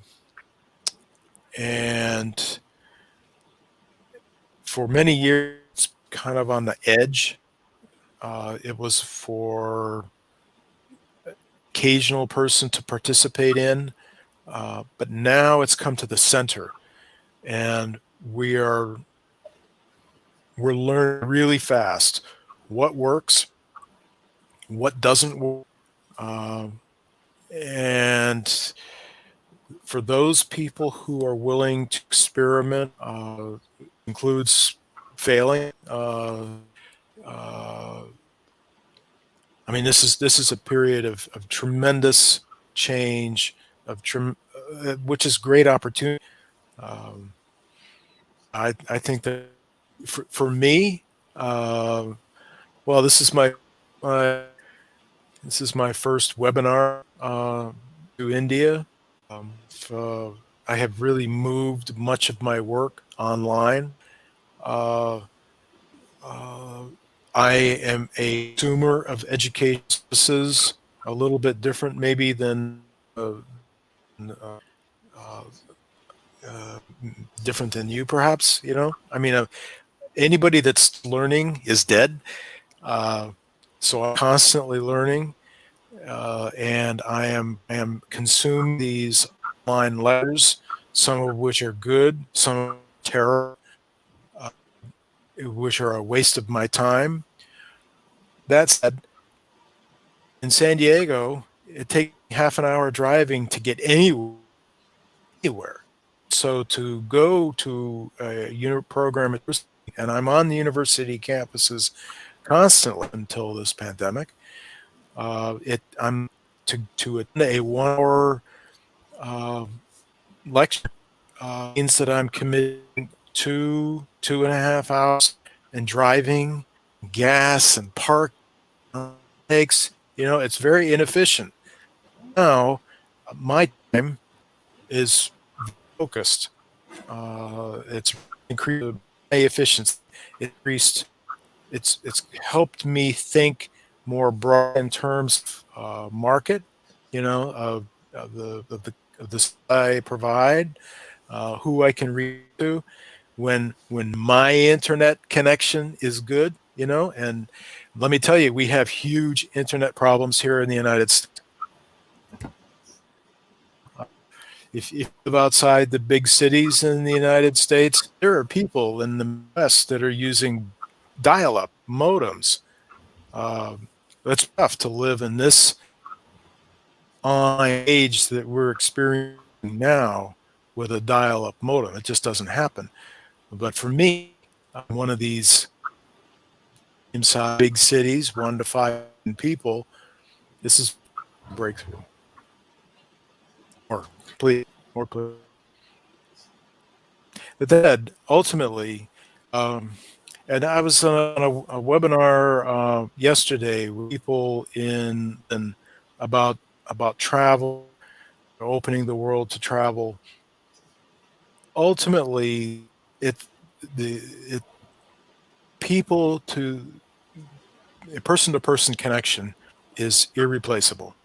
and for many years, it's kind of on the edge. It was for occasional person to participate in, but now it's come to the center, and we're learning really fast what works, what doesn't work, um, and for those people who are willing to experiment, includes failing. Uh, I mean, this is a period of tremendous change, which is great opportunity. Um, I think that for me, uh, well, my this is my first webinar to India. So I have really moved much of my work online. Uh, uh, I am a consumer of education services, a little bit different maybe than uh, uh, uh, different than you, perhaps. I mean, anybody that's learning is dead. Uh, so I'm constantly learning, and I am consuming these online letters, some of which are good, some are terrible, uh, which are a waste of my time. That said, in San Diego, it takes half an hour driving to get anywhere. So to go to a program at university, and I'm on the university campuses constantly until this pandemic. I'm to attend a 1 hour uh, lecture means that I'm committing 2.5 hours and driving, gas and park takes. It's very inefficient. Now, my time is focused. It's increased my efficiency. it's helped me think more broad in terms of market, of the I provide, who I can reach to when my internet connection is good, and let me tell you, we have huge internet problems here in the United States. If you live outside the big cities in the United States, there are people in the West that are using dial-up modems. It's tough to live in this online age that we're experiencing now with a dial-up modem. It just doesn't happen. But for me, I'm one of these inside big cities, 1 to 5 people. This is breakthrough. Or please, more please. But that ultimately, and I was on a webinar yesterday with people about travel, opening the world to travel. Ultimately, it people to person connection is irreplaceable.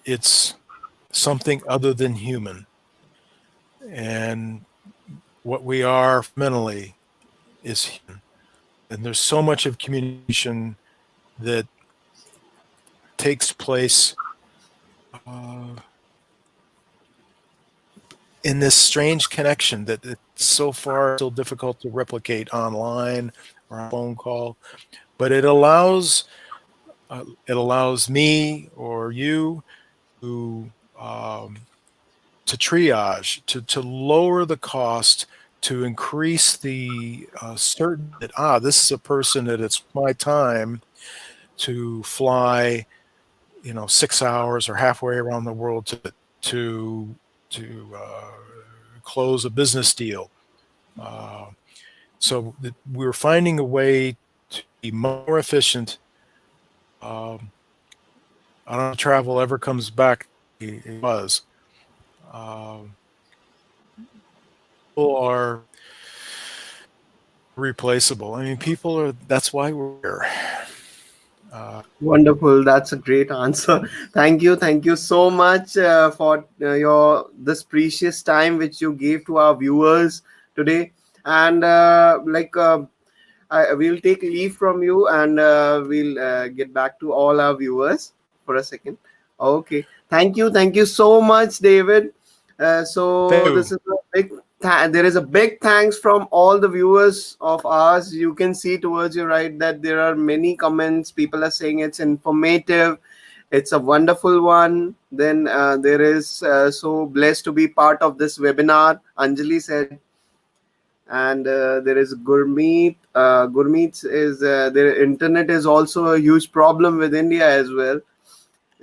It's something other than human, and what we are mentally is human. And there's so much of communication that takes place in this strange connection that it's so far still difficult to replicate online or on a phone call, but it allows me or you to triage, to lower the cost, to increase the certainty that this is a person that it's my time to fly 6 hours or halfway around the world to close a business deal. So we're finding a way to be more efficient. I don't know if travel ever comes back. It was. People are replaceable. I mean, that's why we're here. Wonderful. That's a great answer. Thank you so much for your this precious time which you gave to our viewers today. And we'll take leave from you, and we'll get back to all our viewers for a second. Okay. Thank you so much, David. So this is a big. There is a big thanks from all the viewers of ours. You can see towards your right that there are many comments. People are saying it's informative. It's a wonderful one. Then there is so blessed to be part of this webinar. Anjali said, and there is Gurmeet. Gurmeet is their internet is also a huge problem with India as well.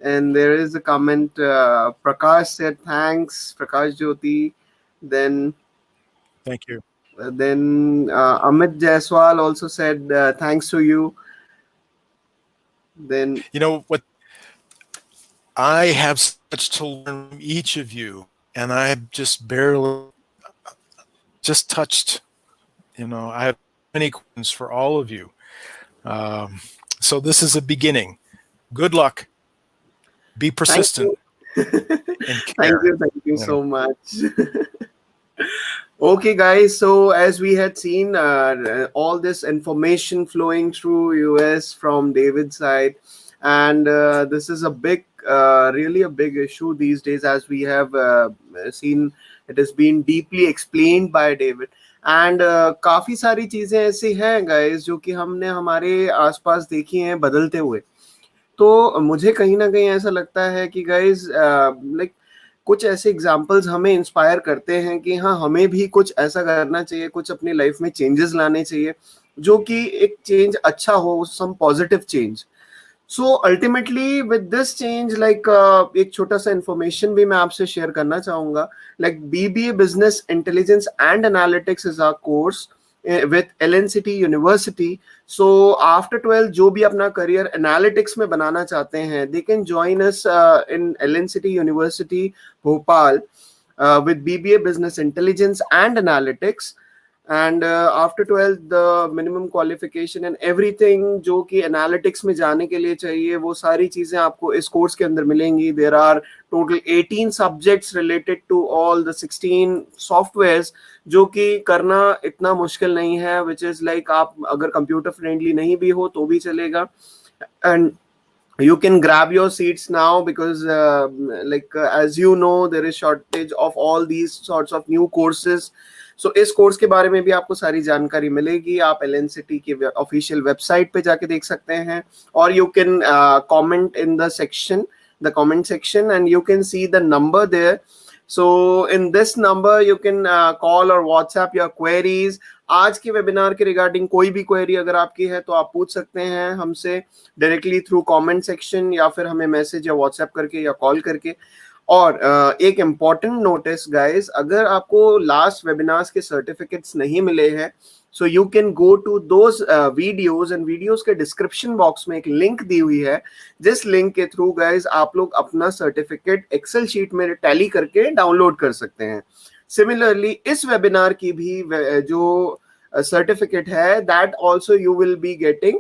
And there is a comment. Prakash said thanks. Prakash Jyoti. Then thank you. Then Amit Jaiswal also said thanks to you. Then what, I have so much to learn from each of you, and I've just barely touched. I have many questions for all of you. So this is a beginning. Good luck. Be persistent. And care. Thank you so much. Okay, guys. So as we had seen, all this information flowing through US from David's side, and this is a big, really a big issue these days, as we have seen. It has been deeply explained by David. And काफी सारी चीजें ऐसी हैं guys जो कि हमने हमारे आसपास देखी हैं बदलते हुए. तो मुझे कहीं ना कहीं ऐसा लगता है कि गाइस लाइक कुछ ऐसे एग्जाम्पल्स हमें इंस्पायर करते हैं कि हाँ, हमें भी कुछ ऐसा करना चाहिए, कुछ अपनी लाइफ में चेंजेस लाने चाहिए जो कि एक चेंज अच्छा हो, some positive change. So ultimately with this change, like एक छोटा सा इंफॉर्मेशन भी मैं आपसे शेयर करना चाहूंगा. Like BBA business intelligence and analytics is our course with LNCT University. So after 12 जो भी अपना करियर एनालिटिक्स में बनाना चाहते हैं, they can join us in LNCT University Bhopal with BBA Business Intelligence and Analytics. And after 12th the minimum qualification and everything जो कि analytics में जाने के लिए चाहिए, वो सारी चीजें आपको इस कोर्स के अंदर मिलेंगी. There are total 18 subjects related to all the 16 softwares, जो कि करना इतना मुश्किल नहीं है, विच इज लाइक आप अगर कंप्यूटर फ्रेंडली नहीं भी हो तो भी चलेगा. And you can grab your seats now because as you know, there is shortage of all these sorts of new courses. So इस कोर्स के बारे में भी आपको सारी जानकारी मिलेगी. आप LNCT के ऑफिशियल वेबसाइट पे जाके देख सकते हैं, और you can comment in the section, the comment section, and you can see the number there. So in this number you can call or WhatsApp your queries. आज के वेबिनार के रिगार्डिंग कोई भी क्वेरी अगर आपकी है तो आप पूछ सकते हैं हमसे डायरेक्टली थ्रू कमेंट सेक्शन, या फिर हमें मैसेज या व्हाट्सएप करके या कॉल करके. और एक इम्पॉर्टेंट नोटिस गाइस, अगर आपको लास्ट वेबिनार्स के सर्टिफिकेट्स नहीं मिले हैं, so you can go to those videos, and videos के डिस्क्रिप्शन बॉक्स में एक लिंक दी हुई है, जिस लिंक के थ्रू गाइस आप लोग अपना सर्टिफिकेट एक्सेल शीट में टैली करके डाउनलोड कर सकते हैं. सिमिलरली इस वेबिनार की भी जो सर्टिफिकेट है, that also you will be getting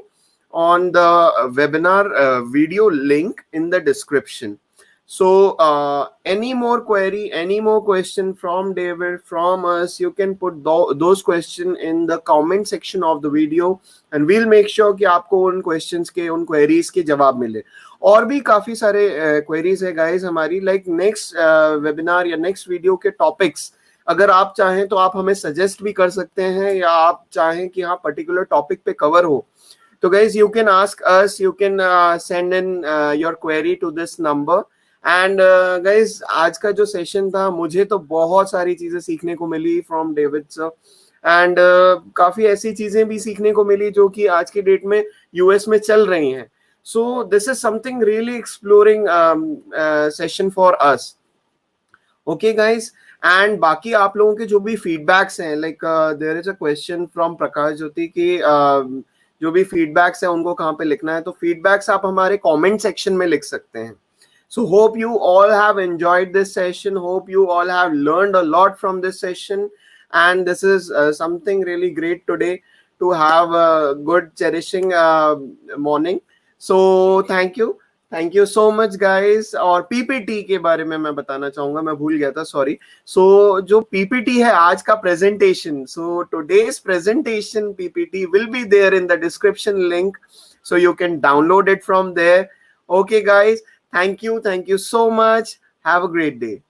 on the webinar video link in the description. So any more query, any more question from David, from us, you can put those question in the comment section of the video, and we'll make sure कि आपको उन questions के, उन queries के जवाब मिले. और भी काफी सारे queries है guys हमारी, like next webinar या next video के topics अगर आप चाहें तो आप हमें suggest भी कर सकते हैं, या आप चाहें कि हाँ particular topic पे cover हो, तो guys you can ask us, you can send in your query to this number. And guys, आज का जो सेशन था, मुझे तो बहुत सारी चीजें सीखने को मिली फ्रॉम डेविड सर, एंड काफी ऐसी चीजें भी सीखने को मिली जो कि आज की डेट में यूएस में चल रही हैं. So this is something really exploring session for us. Okay guys, and बाकी आप लोगों के जो भी फीडबैक्स हैं, like there is a question from Prakash Jyoti की जो भी फीडबैक्स है उनको कहाँ पे लिखना है, तो फीडबैक्स आप हमारे कमेंट सेक्शन में लिख सकते हैं. So hope you all have enjoyed this session, hope you all have learned a lot from this session, and this is something really great today to have a good cherishing morning. So thank you so much guys. और PPT के बारे में मैं बताना चाहूंगा, मैं भूल गया था, सॉरी. So जो PPT है आज का presentation, so today's presentation PPT will be there in the description link, so you can download it from there. Okay guys, thank you so much, have a great day.